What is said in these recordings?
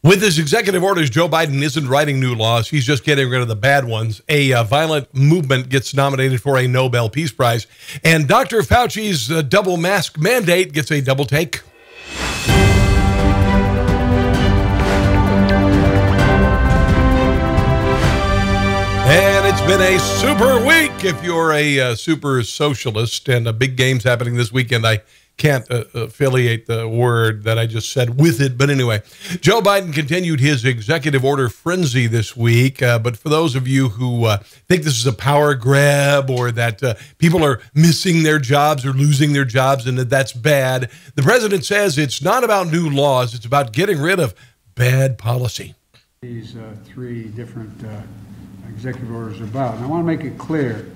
With his executive orders, Joe Biden isn't writing new laws. He's just getting rid of the bad ones. A violent movement gets nominated for a Nobel Peace Prize. And Dr. Fauci's double mask mandate gets a double take. And it's been a super week if you're a super socialist, and big games happening this weekend. I can't affiliate the word that I just said with it. But anyway, Joe Biden continued his executive order frenzy this week. But for those of you who think this is a power grab or that people are missing their jobs or losing their jobs and that that's bad, the president says it's not about new laws. It's about getting rid of bad policy. These three different executive orders are about. And I want to make it clear,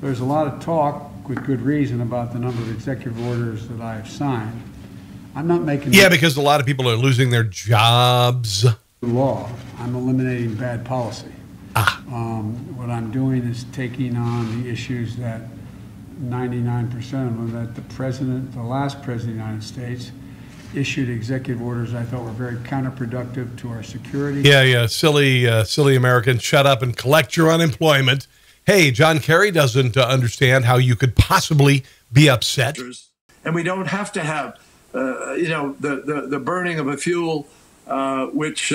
there's a lot of talk with good reason about the number of executive orders that I've signed. I'm not making... Yeah, because a lot of people are losing their jobs. Law. I'm eliminating bad policy. What I'm doing is taking on the issues that 99% of them, that the last president of the United States, issued executive orders I thought were very counterproductive to our security. Yeah, silly Americans, shut up and collect your unemployment. Hey, John Kerry doesn't understand how you could possibly be upset. And we don't have to have, the burning of a fuel which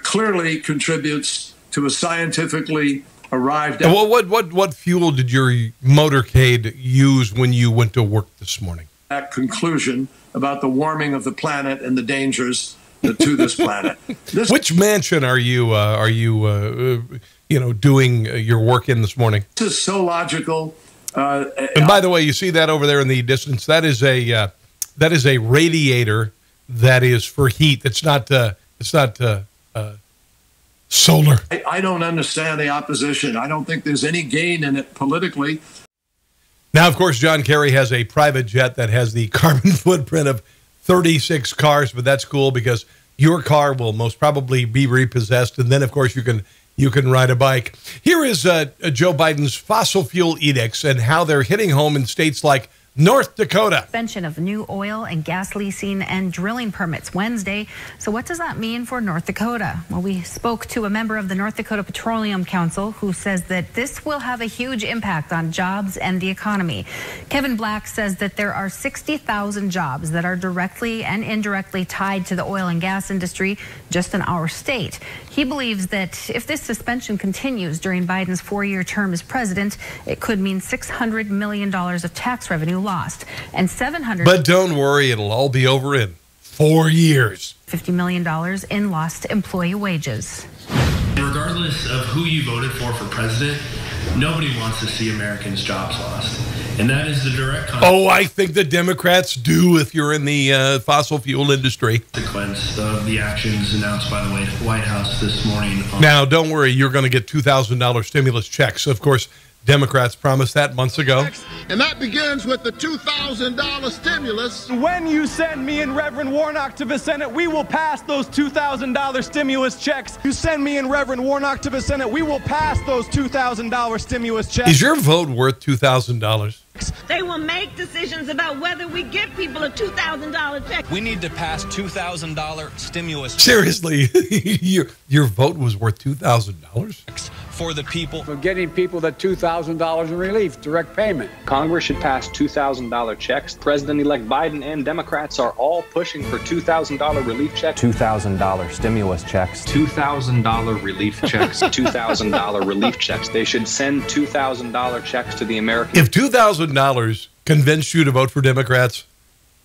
clearly contributes to a scientifically arrived at. What fuel did your motorcade use when you went to work this morning? That conclusion about the warming of the planet and the dangers to this planet. Which mansion are you doing your work in this morning? This is so logical. And by the way, you see that over there in the distance? That is a radiator that is for heat. It's not solar. I don't understand the opposition. I don't think there's any gain in it politically. Now, of course, John Kerry has a private jet that has the carbon footprint of 36 cars, but that's cool because your car will most probably be repossessed, and then, of course, you can ride a bike. Here is Joe Biden's fossil fuel edicts and how they're hitting home in states like North Dakota. Suspension of new oil and gas leasing and drilling permits Wednesday. So what does that mean for North Dakota? Well, we spoke to a member of the North Dakota Petroleum Council who says that this will have a huge impact on jobs and the economy. Kevin Black says that there are 60,000 jobs that are directly and indirectly tied to the oil and gas industry just in our state. He believes that if this suspension continues during Biden's 4-year term as president, it could mean $600 million of tax revenue lost and But don't worry, it'll all be over in 4 years. $50 million in lost employee wages. Regardless of who you voted for president, nobody wants to see Americans' jobs lost. And that is the direct consequence. Oh, I think the Democrats do if you're in the fossil fuel industry. Consequence of the actions announced by the White House this morning. Now, don't worry, you're going to get $2,000 stimulus checks. Of course, Democrats promised that months ago. And that begins with the $2,000 stimulus. When you send me and Reverend Warnock to the Senate, we will pass those $2,000 stimulus checks. You send me and Reverend Warnock to the Senate, we will pass those $2,000 stimulus checks. Is your vote worth $2,000? They will make decisions about whether we give people a $2,000 check. We need to pass $2,000 stimulus. Seriously, your vote was worth $2,000? For the people. For getting people that $2,000 in relief, direct payment. Congress should pass $2,000 checks. President-elect Biden and Democrats are all pushing for $2,000 relief checks. $2,000 stimulus checks. $2,000 relief checks. $2,000 relief checks. They should send $2,000 checks to the American. If $2,000 convinced you to vote for Democrats,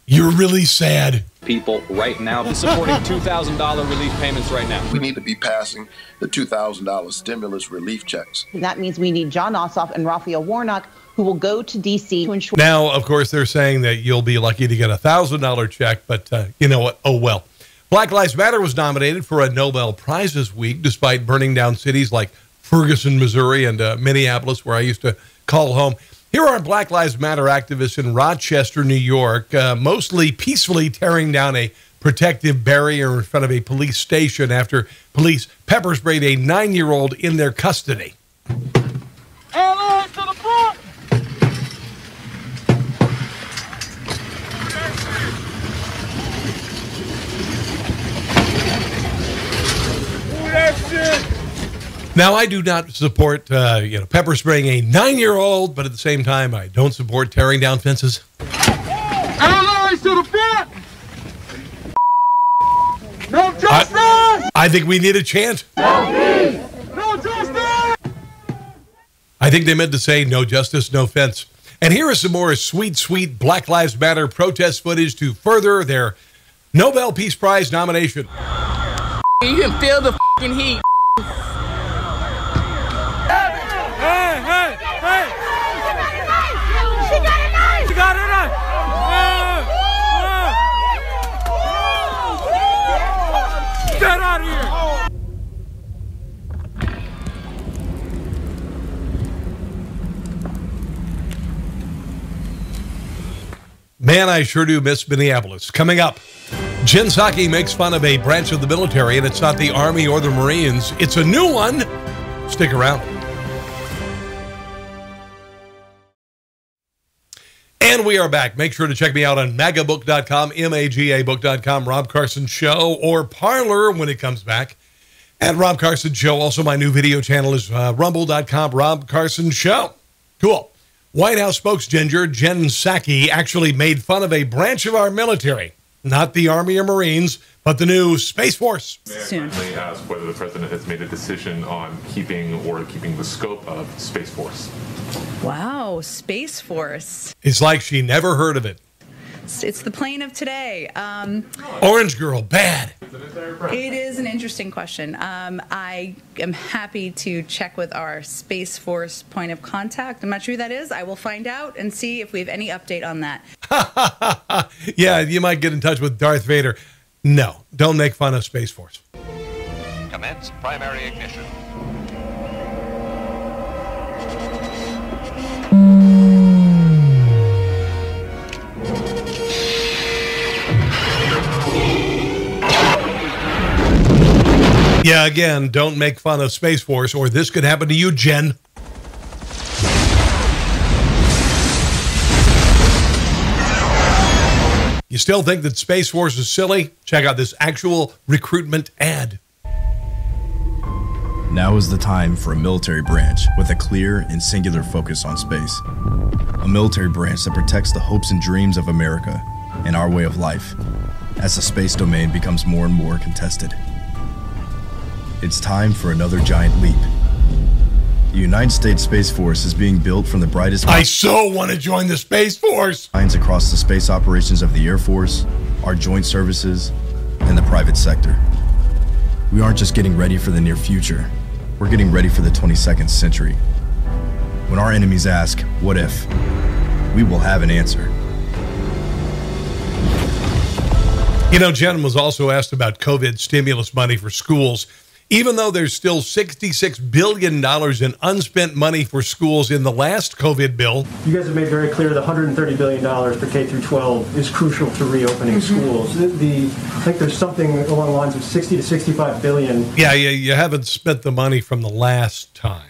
you're really sad. People right now supporting $2,000 relief payments right now. We need to be passing the $2,000 stimulus relief checks. That means we need John Ossoff and Raphael Warnock, who will go to D.C. to ensure. Now, of course, they're saying that you'll be lucky to get a $1,000 check, but you know what? Oh, well. Black Lives Matter was nominated for a Nobel Prize this week, despite burning down cities like Ferguson, Missouri, and Minneapolis, where I used to call home. Here are Black Lives Matter activists in Rochester, New York, mostly peacefully tearing down a protective barrier in front of a police station after police pepper sprayed a 9-year-old in their custody. LA to the front! Now, I do not support, pepper spraying a 9-year-old, but at the same time, I don't support tearing down fences. Allies to the front! No justice! I think we need a chant. No peace! No justice! I think they meant to say no justice, no fence. And here is some more sweet, sweet Black Lives Matter protest footage to further their Nobel Peace Prize nomination. You can feel the fucking heat. Hey! She got a knife! She got a knife! Get out of here! Man, I sure do miss Minneapolis. Coming up, Jen Psaki makes fun of a branch of the military, and it's not the Army or the Marines. It's a new one. Stick around. And we are back. Make sure to check me out on magabook.com, magabook.com, Rob Carson Show, or Parler when it comes back at Rob Carson Show. Also, my new video channel is rumble.com, Rob Carson Show. Cool. White House spokesginger Jen Psaki actually made fun of a branch of our military, not the Army or Marines, but the new Space Force. May I kindly ask whether the president has made a decision on keeping the scope of Space Force? Wow, Space Force. It's like she never heard of it. It's the plane of today. Orange Girl, bad. It is an interesting question. I am happy to check with our Space Force point of contact. I'm not sure who that is. I will find out and see if we have any update on that. Yeah, you might get in touch with Darth Vader. No, don't make fun of Space Force. Commence primary ignition. Yeah, again, don't make fun of Space Force, or this could happen to you, Jen. You still think that Space Force is silly? Check out this actual recruitment ad. Now is the time for a military branch with a clear and singular focus on space. A military branch that protects the hopes and dreams of America and our way of life as the space domain becomes more and more contested. It's time for another giant leap. The United States Space Force is being built from the brightest... I so want to join the Space Force! ...minds across the space operations of the Air Force, our joint services, and the private sector. We aren't just getting ready for the near future. We're getting ready for the 22nd century. When our enemies ask, what if? We will have an answer. You know, Jen was also asked about COVID stimulus money for schools. Even though there's still $66 billion in unspent money for schools in the last COVID bill. You guys have made very clear the $130 billion for K through 12 is crucial to reopening schools. I think there's something along the lines of 60 to 65 billion. Yeah, you haven't spent the money from the last time.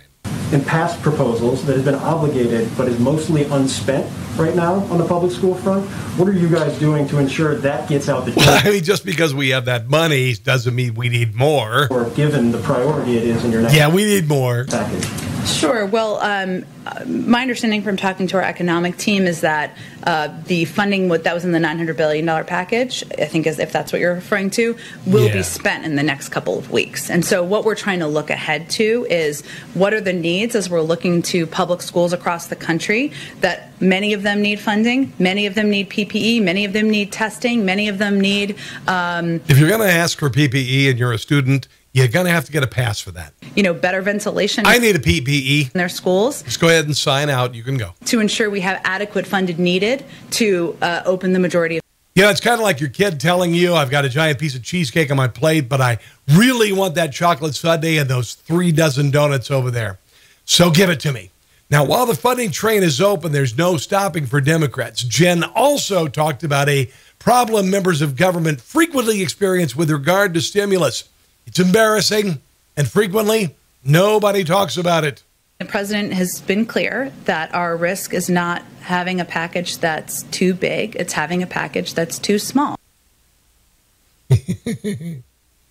In past proposals that have been obligated but is mostly unspent right now on the public school front. What are you guys doing to ensure that gets out the door? Well, I mean, just because we have that money doesn't mean we need more. Or given the priority it is in your next we need more package. Sure. Well, my understanding from talking to our economic team is that the funding that was in the $900 billion package, I think if that's what you're referring to, will be spent in the next couple of weeks. And so what we're trying to look ahead to is what are the needs as we're looking to public schools across the country, that many of them need funding, many of them need PPE, many of them need testing, many of them need... if you're going to ask for PPE and you're a student, you're going to have to get a pass for that. You know, better ventilation. I need a PPE. In their schools. Just go ahead and sign out. You can go. To ensure we have adequate funded needed to open the majority of... You know, it's kind of like your kid telling you, I've got a giant piece of cheesecake on my plate, but I really want that chocolate sundae and those 3 dozen donuts over there. So give it to me. Now, while the funding train is open, there's no stopping for Democrats. Jen also talked about a problem members of government frequently experience with regard to stimulus. It's embarrassing, and frequently, nobody talks about it. The president has been clear that our risk is not having a package that's too big. It's having a package that's too small.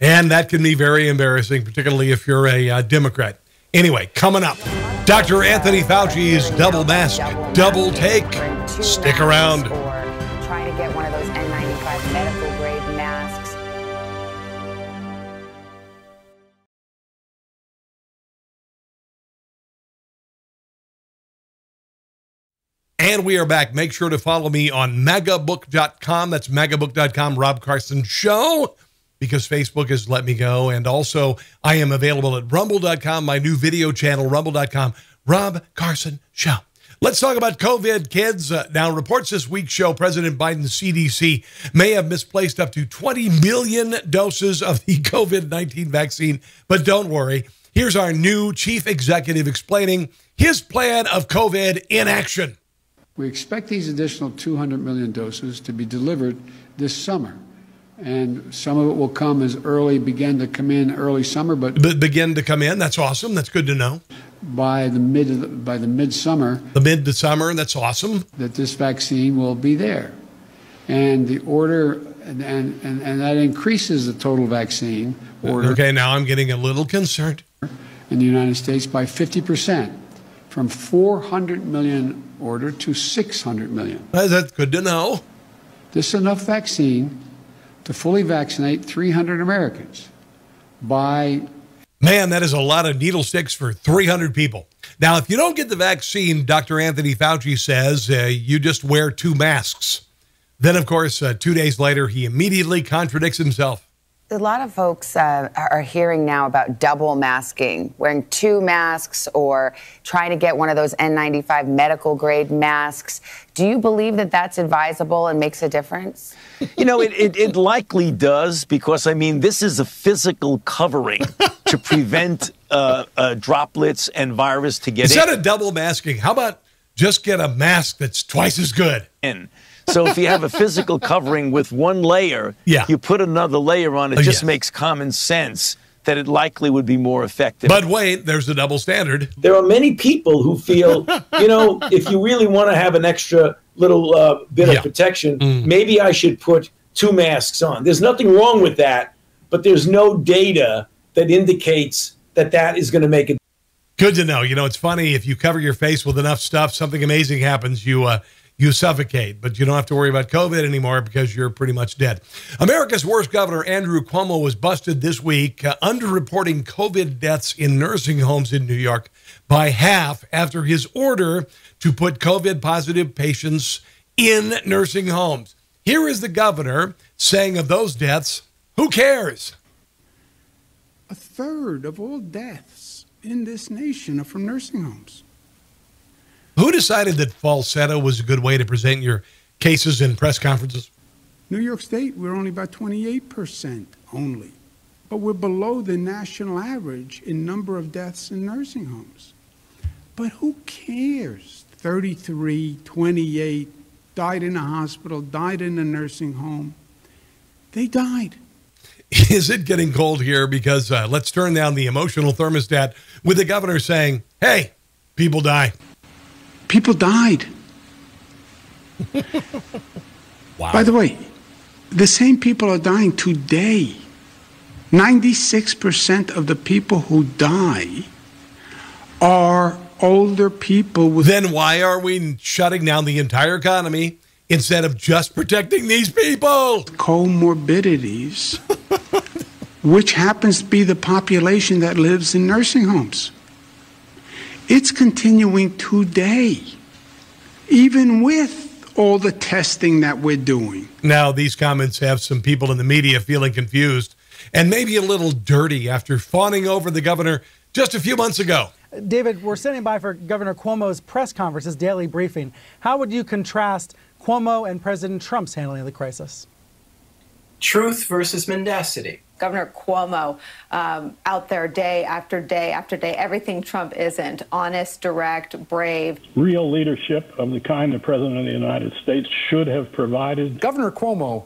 And that can be very embarrassing, particularly if you're a Democrat. Anyway, coming up, Dr. Anthony Fauci's double mask, double take. Stick around. Or trying to get one of those N95 medical grade masks. And we are back. Make sure to follow me on magabook.com. That's magabook.com, Rob Carson Show, because Facebook has let me go. And also, I am available at rumble.com, my new video channel, rumble.com, Rob Carson Show. Let's talk about COVID, kids. Now, reports this week show President Biden's CDC may have misplaced up to 20 million doses of the COVID-19 vaccine. But don't worry. Here's our new chief executive explaining his plan of COVID in action. We expect these additional 200 million doses to be delivered this summer. And some of it will come begin to come in early summer, but begin to come in. That's awesome. That's good to know. By the midsummer. The mid to summer. That's awesome. That this vaccine will be there. And the order, and that increases the total vaccine order. Okay, now I'm getting a little concerned. In the United States by 50%, from 400 million order to 600 million. That's good to know. This is enough vaccine to fully vaccinate 300 Americans by... Man, that is a lot of needle sticks for 300 people. Now, if you don't get the vaccine, Dr. Anthony Fauci says you just wear 2 masks. Then, of course, 2 days later, he immediately contradicts himself. A lot of folks are hearing now about double masking, wearing 2 masks or trying to get one of those N95 medical grade masks. Do you believe that that's advisable and makes a difference? You know, it likely does, because, I mean, this is a physical covering to prevent droplets and virus to get in. Instead of double masking, how about just get a mask that's twice as good? So if you have a physical covering with 1 layer, you put another layer on, it just makes common sense that it likely would be more effective. But wait, there's a double standard. There are many people who feel, you know, if you really want to have an extra little bit of protection, maybe I should put 2 masks on. There's nothing wrong with that, but there's no data that indicates that that is going to make it. Good to know. You know, it's funny, if you cover your face with enough stuff, something amazing happens. You suffocate, but you don't have to worry about COVID anymore because you're pretty much dead. America's worst governor, Andrew Cuomo, was busted this week underreporting COVID deaths in nursing homes in New York by half after his order to put COVID-positive patients in nursing homes. Here is the governor saying of those deaths, who cares? A third of all deaths in this nation are from nursing homes. Who decided that falsetto was a good way to present your cases in press conferences? New York State, we're only about 28% only. But we're below the national average in number of deaths in nursing homes. But who cares? 33, 28, died in a hospital, died in a nursing home. They died. Is it getting cold here? Because let's turn down the emotional thermostat with the governor saying, hey, people die. People died. Wow. By the way, the same people are dying today. 96% of the people who die are older people with... Then why are we shutting down the entire economy instead of just protecting these people? Comorbidities, which happens to be the population that lives in nursing homes. It's continuing today, even with all the testing that we're doing. Now, these comments have some people in the media feeling confused and maybe a little dirty after fawning over the governor just a few months ago. David, we're standing by for Governor Cuomo's press conference, his daily briefing. How would you contrast Cuomo and President Trump's handling of the crisis? Truth versus mendacity. Governor Cuomo out there day after day after day, everything Trump isn't, honest, direct, brave. Real leadership of the kind the President of the United States should have provided. Governor Cuomo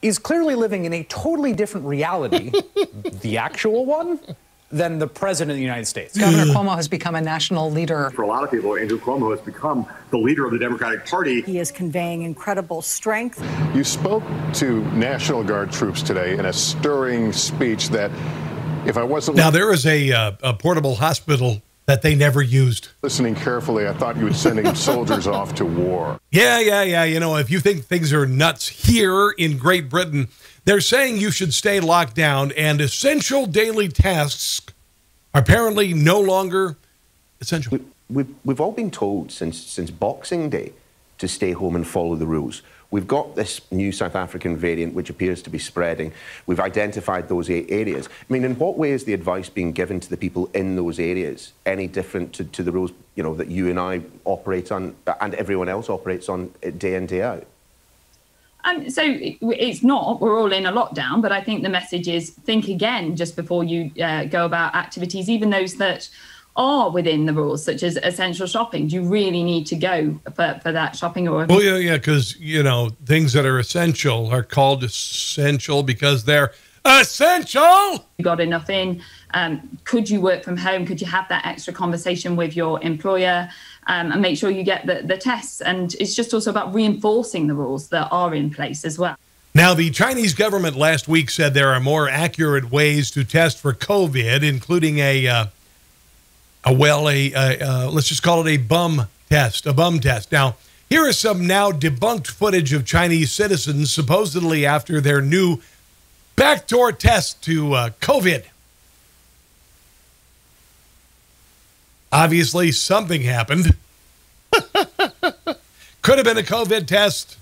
is clearly living in a totally different reality, the actual one, than the President of the United States. Governor Cuomo has become a national leader. For a lot of people, Andrew Cuomo has become the leader of the Democratic Party. He is conveying incredible strength. You spoke to National Guard troops today in a stirring speech that If I wasn't now, there is a portable hospital that they never used. Listening carefully, I thought you were sending soldiers off to war. Yeah. You know, if you think things are nuts here in Great Britain, they're saying you should stay locked down, and essential daily tasks are apparently no longer essential. We've all been told since Boxing Day to stay home and follow the rules. We've got this new South African variant which appears to be spreading. We've identified those 8 areas. I mean, in what way is the advice being given to the people in those areas any different to the rules, you know, that you and I operate on and everyone else operates on day in, day out? So it's not. We're all in a lockdown, but I think the message is think again just before you go about activities, even those that are within the rules, such as essential shopping. Do you really need to go for that shopping? Or well, yeah, because, you know, things that are essential are called essential because they're essential. You got enough in? Could you work from home? Could you have that extra conversation with your employer and make sure you get the tests? And it's just also about reinforcing the rules that are in place as well. Now, the Chinese government last week said there are more accurate ways to test for COVID, including let's just call it a bum test. Now, here is some now debunked footage of Chinese citizens supposedly after their new backdoor test to COVID. Obviously, something happened. Could have been a COVID test.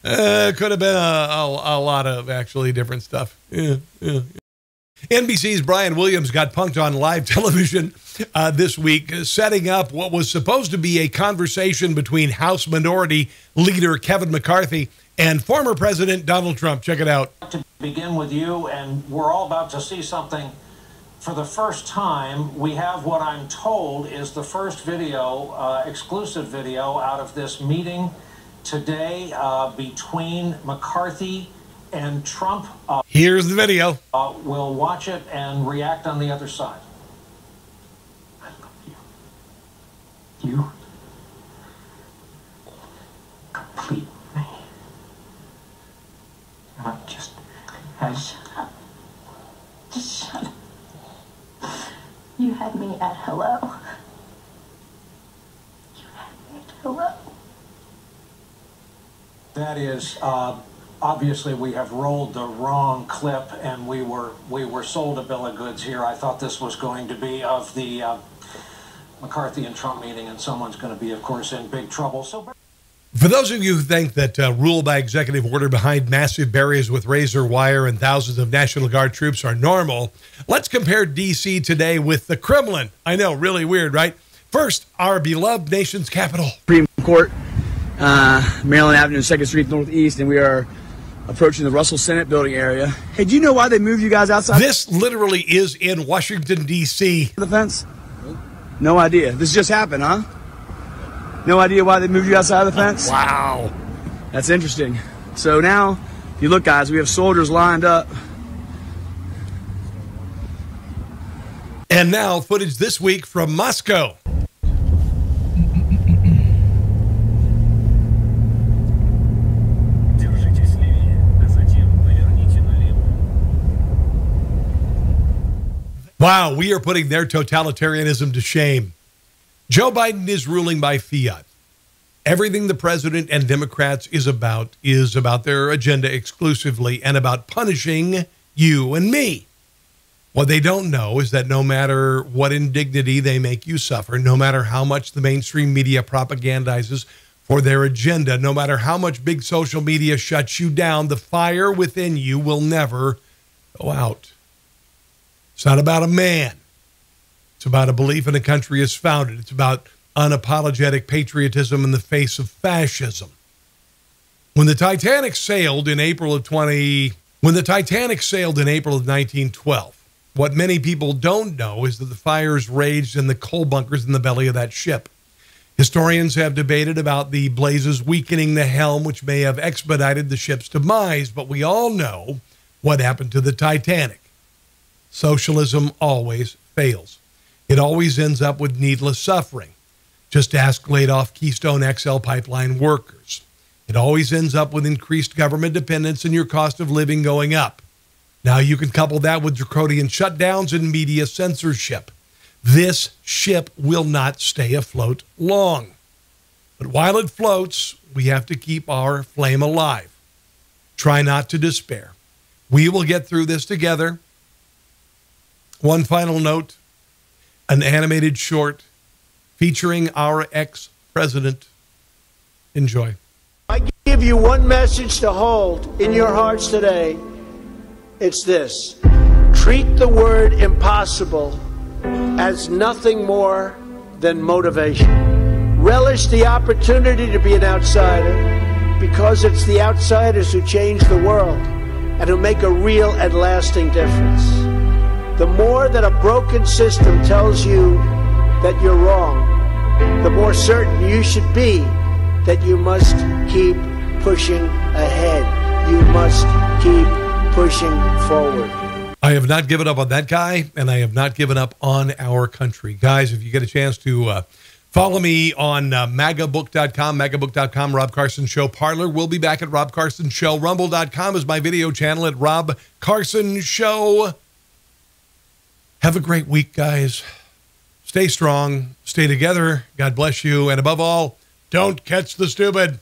Could have been a lot of actually different stuff. Yeah. NBC's Brian Williams got punked on live television this week, setting up what was supposed to be a conversation between House Minority Leader Kevin McCarthy and former President Donald Trump. Check it out. To begin with you, and we're all about to see something for the first time. We have what I'm told is the first video, exclusive video, out of this meeting today between McCarthy and Trump. Here's the video. We'll watch it and react on the other side. I love you. You complete me. Not just as... Shut up. Just shut up. You had me at hello. You had me at hello. That is... obviously, we have rolled the wrong clip, and we were sold a bill of goods here. I thought this was going to be of the McCarthy and Trump meeting, and someone's going to be, of course, in big trouble. So, for those of you who think that rule by executive order behind massive barriers with razor wire and thousands of National Guard troops are normal, let's compare D.C. today with the Kremlin. I know, really weird, right? First, our beloved nation's capital. Supreme Court, Maryland Avenue, 2nd Street Northeast, and we are approaching the Russell Senate building area. Hey, do you know why they moved you guys outside? This literally is in Washington, D.C. The fence? No idea. This just happened, huh? No idea why they moved you outside the fence? Wow. That's interesting. So now, if you look, guys, we have soldiers lined up. And now, footage this week from Moscow. Wow, we are putting their totalitarianism to shame. Joe Biden is ruling by fiat. Everything the president and Democrats is about their agenda exclusively and about punishing you and me. What they don't know is that no matter what indignity they make you suffer, no matter how much the mainstream media propagandizes for their agenda, no matter how much big social media shuts you down, the fire within you will never go out. It's not about a man. It's about a belief in a country is founded. It's about unapologetic patriotism in the face of fascism. When the Titanic sailed in April of 1912, what many people don't know is that the fires raged in the coal bunkers in the belly of that ship. Historians have debated about the blazes weakening the helm, which may have expedited the ship's demise, but we all know what happened to the Titanic. Socialism always fails. It always ends up with needless suffering. Just ask laid-off Keystone XL pipeline workers. It always ends up with increased government dependence and your cost of living going up. Now you can couple that with draconian shutdowns and media censorship. This ship will not stay afloat long. But while it floats, we have to keep our flame alive. Try not to despair. We will get through this together. One final note, an animated short featuring our ex-president. Enjoy. I give you one message to hold in your hearts today. It's this: treat the word impossible as nothing more than motivation. Relish the opportunity to be an outsider, because it's the outsiders who change the world and who make a real and lasting difference. The more that a broken system tells you that you're wrong, the more certain you should be that you must keep pushing ahead. You must keep pushing forward. I have not given up on that guy, and I have not given up on our country. Guys, if you get a chance to follow me on magabook.com, Rob Carson Show Parlor. We'll be back at Rob Carson Show. Rumble.com is my video channel at Rob Carson Show. Have a great week, guys. Stay strong. Stay together. God bless you. And above all, don't catch the stupid.